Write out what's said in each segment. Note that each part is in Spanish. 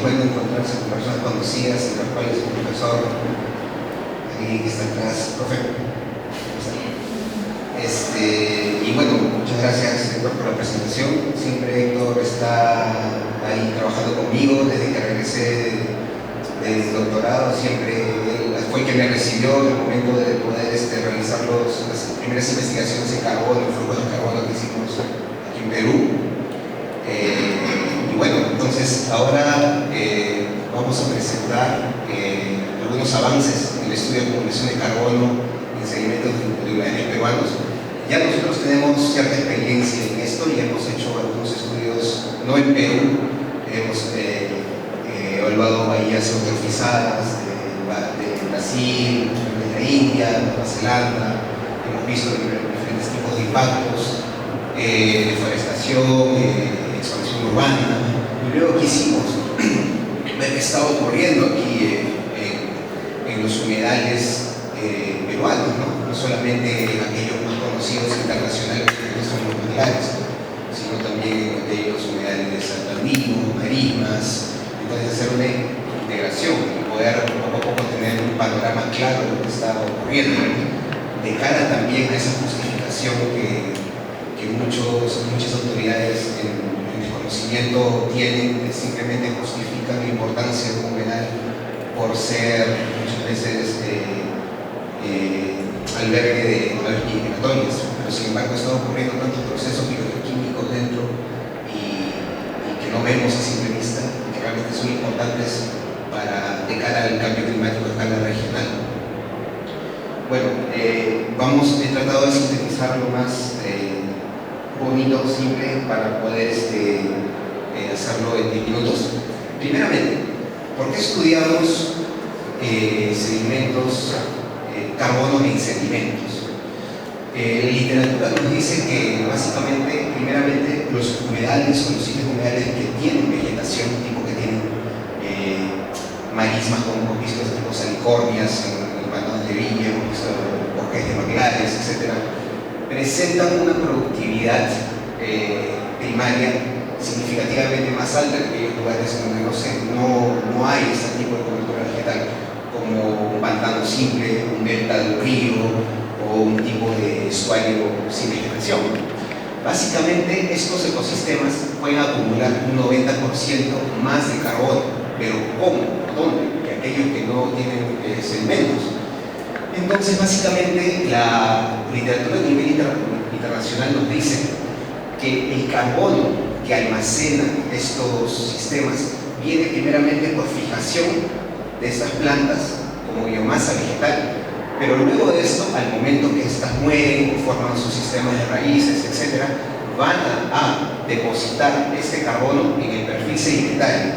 bueno encontrarse con personas conocidas, entre las cuales un profesor, ahí que está atrás, profe. Y bueno, muchas gracias Héctor por la presentación. Siempre Héctor está ahí trabajando conmigo desde que regresé del doctorado. Siempre él fue el que me recibió en el momento de poder realizar las primeras investigaciones en carbono, el flujo de carbono que hicimos aquí en Perú. Y bueno, entonces ahora vamos a presentar algunos avances en el estudio de acumulación de carbono en sedimentos de peruanos. Ya nosotros tenemos cierta experiencia en esto y hemos hecho algunos estudios, no en Perú, hemos evaluado bahías eutrofizadas de Brasil, de la India, de Nueva Zelanda, hemos visto diferentes tipos de impactos, deforestación, expansión urbana, y luego quisimos ver qué estaba ocurriendo aquí en los humedales peruanos, ¿no? No solamente en aquellos más conocidos internacionales que son los manglares, sino también en aquellos humedales altandinos, marismas. Entonces hacer una integración y poder poco a poco tener un panorama claro de lo que está ocurriendo, de cara también a esa justificación que muchas autoridades en desconocimiento tienen, que simplemente justifican la importancia de un humedal por ser muchas veces albergue de aves migratorias, pero sin embargo están ocurriendo tantos procesos bioquímicos dentro y que no vemos a simple vista y que realmente son importantes de cara al cambio climático a escala regional. Bueno, he tratado de sintetizar lo más bonito, simple, para poder hacerlo en 10 minutos. Primeramente, ¿por qué estudiamos sedimentos, carbono en sedimentos? La literatura nos dice que básicamente, primeramente, los humedales o los sitios humedales que tienen vegetación, tipo que tienen marismas como hemos visto, tipo salicornias en pantanos de viña, hemos visto bosques de manglares, etc., presentan una productividad primaria significativamente más alta que aquellos lugares donde no hay este tipo de cobertura vegetal, como un pantano simple, un delta de un río o un tipo de estuario sin vegetación. Básicamente estos ecosistemas pueden acumular un 90% más de carbono, pero ¿cómo? ¿Dónde? Que aquellos que no tienen sedimentos. Entonces básicamente la literatura a nivel internacional nos dice que el carbono que almacenan estos sistemas viene primeramente por fijación de estas plantas como biomasa vegetal, pero luego de esto, al momento que estas mueren, forman sus sistemas de raíces, etc., van a depositar este carbono en el perfil sedimentario.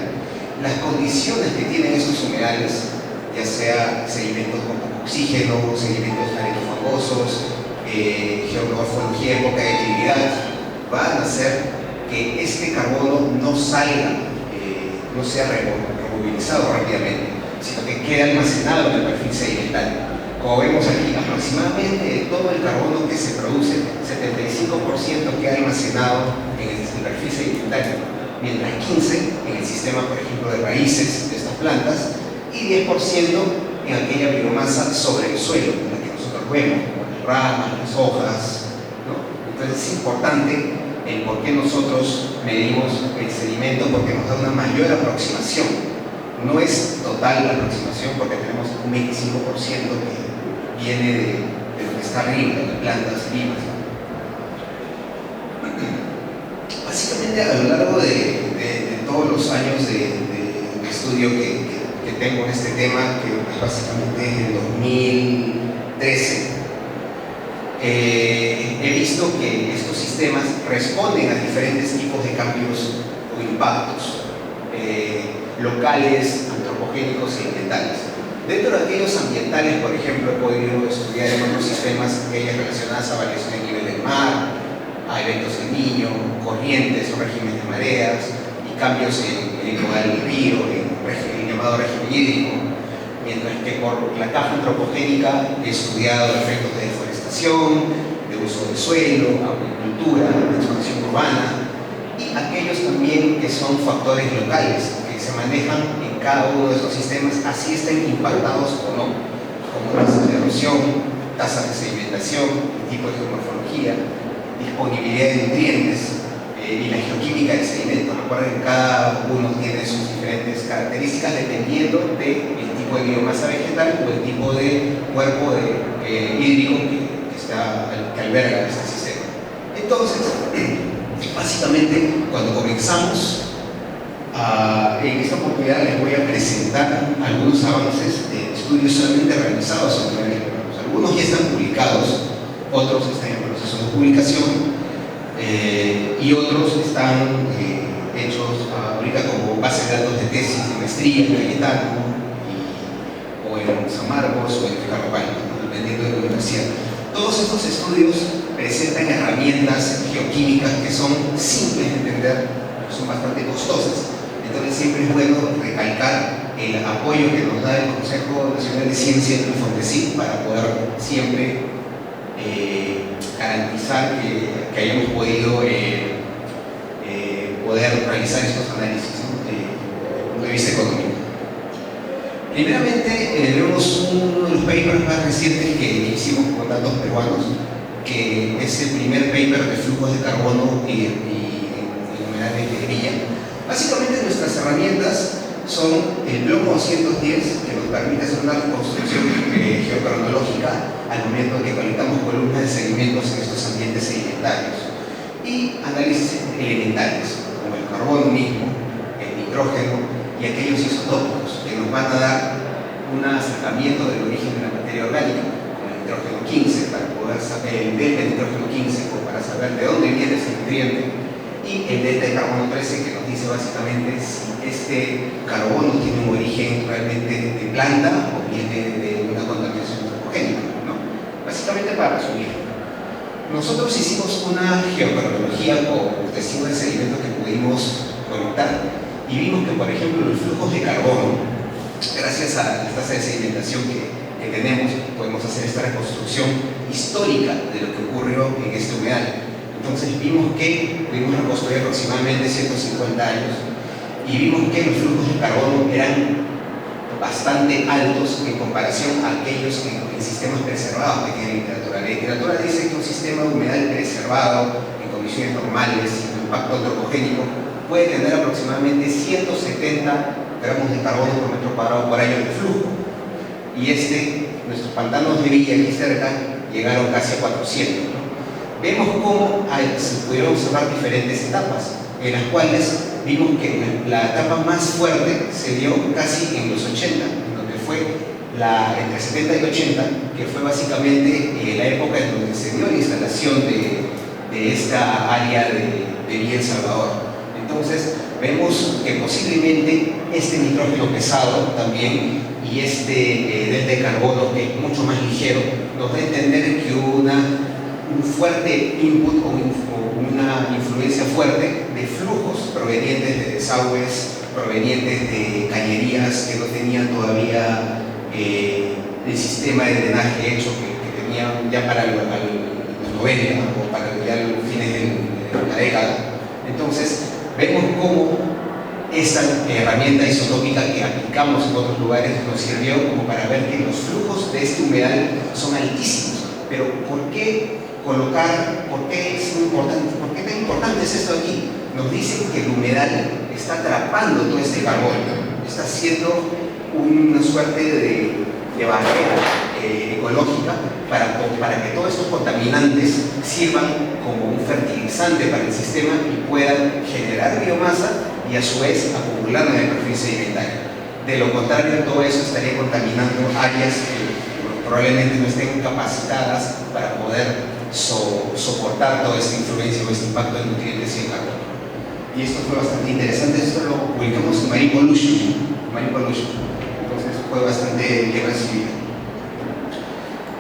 Las condiciones que tienen estos humedales, ya sea sedimentos con poco oxígeno, sedimentos arenofangosos, geomorfología de poca actividad, van a hacer que este carbono no salga, no sea removilizado rápidamente, sino que quede almacenado en el perfil sedimentario. Como vemos aquí, aproximadamente de todo el carbono que se produce, 75% queda almacenado en el perfil sedimentario, mientras 15% en el sistema, por ejemplo, de raíces de estas plantas y 10% en aquella biomasa sobre el suelo, en la que nosotros vemos, las ramas, las hojas, ¿no? Entonces es importante el por qué nosotros medimos el sedimento, porque nos da una mayor aproximación. No es total la aproximación porque tenemos un 25% que viene de lo que está arriba, de las plantas vivas. Básicamente a lo largo de todos los años de estudio que tengo en este tema, que es básicamente desde el 2013, he visto que estos sistemas responden a diferentes tipos de cambios o impactos locales, antropogénicos y ambientales. Dentro de aquellos ambientales, por ejemplo, he podido estudiar en otros sistemas aquellas relacionadas a variación de nivel del mar, a eventos del Niño, corrientes o regímenes de mareas y cambios en el caudal del río, en el llamado régimen hídrico, mientras que por la caja antropogénica he estudiado efectos de deforestación, de uso del suelo, agricultura, de expansión urbana y aquellos también que son factores locales, que se llaman manejan en cada uno de estos sistemas, así estén impactados o no, como tasas de erosión, tasas de sedimentación, tipo de geomorfología, disponibilidad de nutrientes y la geoquímica del sedimento. Recuerden que cada uno tiene sus diferentes características dependiendo del tipo de biomasa vegetal o el tipo de cuerpo hídrico que alberga este sistema. Entonces, básicamente, cuando comenzamos, en esta oportunidad les voy a presentar algunos avances de estudios solamente realizados sobre el nivel. Algunos ya están publicados, otros están en proceso de publicación y otros están hechos ahorita como base de datos de tesis de maestría en Cayetano o en San Marcos o en Carvalho, dependiendo de la universidad. Todos estos estudios presentan herramientas geoquímicas que son simples de entender, son bastante costosas. Entonces siempre es bueno recalcar el apoyo que nos da el Consejo Nacional de Ciencia y el FONDECYT para poder siempre garantizar que hayamos podido poder realizar estos análisis, ¿no? Desde el punto de vista económico. Primeramente, vemos uno de los papers más recientes que hicimos con datos peruanos, que es el primer paper de flujos de carbono y humedades de grilla. Básicamente nuestras herramientas son el Blomo 210, que nos permite hacer una reconstrucción geocronológica al momento de que colectamos columnas de sedimentos en estos ambientes sedimentarios, y análisis elementales, como el carbono mismo, el nitrógeno y aquellos isotópicos que nos van a dar un acercamiento del origen de la materia orgánica, como el nitrógeno 15, para poder saber el delta de nitrógeno 15, o para saber de dónde viene ese nutriente, y el delta de carbono 13, que nos dice básicamente si este carbono tiene un origen realmente de planta o viene de una contaminación antropogénica, ¿no? Básicamente, para resumir, nosotros hicimos una geocronología con testigos de sedimentos que pudimos conectar y vimos que, por ejemplo, los flujos de carbono, gracias a la tasa de sedimentación que tenemos, podemos hacer esta reconstrucción histórica de lo que ocurrió en este humedal. Entonces vimos que pudimos reconstruir aproximadamente 150 años y vimos que los flujos de carbono eran bastante altos en comparación a aquellos en sistemas preservados que tiene literatura. La literatura dice que un sistema humedal preservado en condiciones normales, sin impacto antropogénico, puede tener aproximadamente 170 gramos de carbono por metro cuadrado por año de flujo. Y nuestros pantanos de Villa aquí cerca llegaron casi a 400, ¿no? Vemos cómo se pudieron observar diferentes etapas, en las cuales vimos que la etapa más fuerte se dio casi en los 80, donde fue entre 70 y 80, que fue básicamente la época en donde se dio la instalación de esta área de Villa El Salvador. Entonces, vemos que posiblemente este nitrógeno pesado también y delta de carbono, que es mucho más ligero, nos da a entender que hubo un fuerte input o una influencia fuerte de flujos provenientes de desagües, provenientes de cañerías que no tenían todavía el sistema de drenaje hecho que tenían ya para los 90 o para ya los fines de la década. Entonces, vemos cómo esta herramienta isotópica que aplicamos en otros lugares nos sirvió como para ver que los flujos de este humedal son altísimos. Pero ¿por qué por qué es importante? ¿Por qué tan importante es esto aquí? Nos dicen que el humedal está atrapando todo este carbono, está haciendo una suerte de barrera ecológica para que todos estos contaminantes sirvan como un fertilizante para el sistema y puedan generar biomasa y a su vez acumular en el perfil sedimentario. De lo contrario, todo eso estaría contaminando áreas que probablemente no estén capacitadas para poder soportar toda esta influencia o este impacto de nutrientes y de carbono. Y esto fue bastante interesante, esto lo publicamos en Marine Pollution. Entonces fue bastante bien recibido.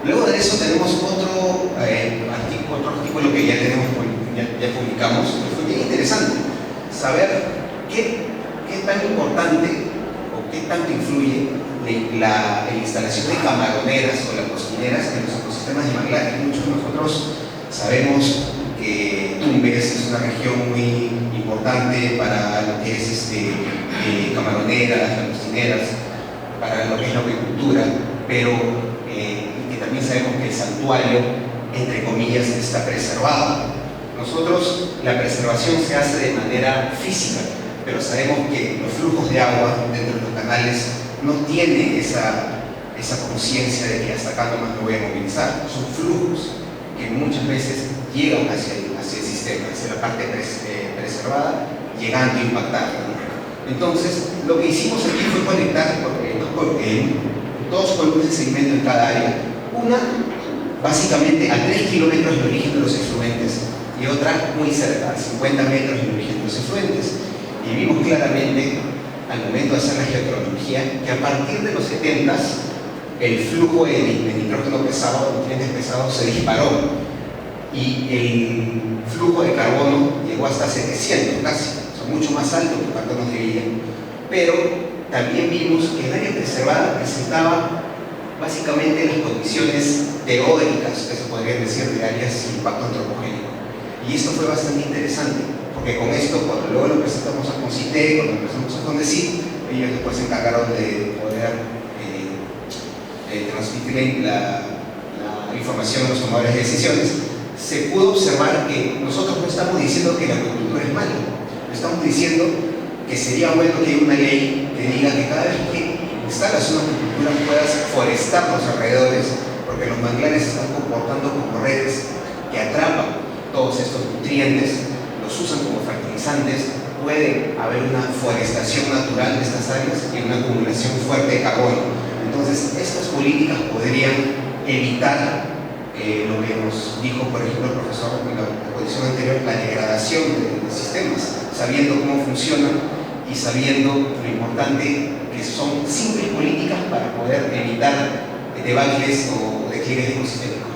Luego de eso tenemos otro artículo que ya publicamos, que fue bien interesante, saber qué tan importante o qué tanto influye la instalación de camaroneras o las cocineras en los ecosistemas de manglares. Muchos de nosotros sabemos que Tumbes es una región muy importante para lo que es camaroneras, langostineras, para lo que es la acuicultura, pero que también sabemos que el santuario, entre comillas, está preservado. Nosotros, la preservación se hace de manera física, pero sabemos que los flujos de agua dentro de los canales no tienen esa conciencia de que hasta acá nomás me voy a movilizar. Son flujos que muchas veces llegan hacia el sistema, hacia la parte preservada, llegando a impactarla, ¿no? Entonces, lo que hicimos aquí fue conectar dos columnas de segmento en cada área. Una, básicamente, a 3 kilómetros del origen de los efluentes, y otra muy cerca, a 50 metros del origen de los efluentes. Y vimos claramente, al momento de hacer la geotermología, que a partir de los 70s, el flujo de nitrógeno pesado, nutrientes pesados, se disparó. Y el flujo de carbono llegó hasta 700 casi, o sea, mucho más alto que cuando nos debían. Pero también vimos que el área preservada presentaba básicamente las condiciones teóricas, que se podrían decir, de áreas sin impacto antropogénico. Y esto fue bastante interesante, porque con esto, cuando luego lo presentamos a CONCITEC, cuando lo presentamos a CONDECYT, ellos después se encargaron de poder transmitir la información a los tomadores de decisiones. Se pudo observar que nosotros no estamos diciendo que la acuicultura es mala, estamos diciendo que sería bueno que haya una ley que diga que cada vez que instalas una acuicultura puedas forestar los alrededores, porque los manglares se están comportando como redes que atrapan todos estos nutrientes, los usan como fertilizantes. Puede haber una forestación natural de estas áreas y una acumulación fuerte de carbono. Entonces, estas políticas podrían evitar lo que nos dijo, por ejemplo, el profesor en la exposición anterior, la degradación de sistemas, sabiendo cómo funcionan y sabiendo lo importante que son simples políticas para poder evitar debacles o declives ecosistémicos.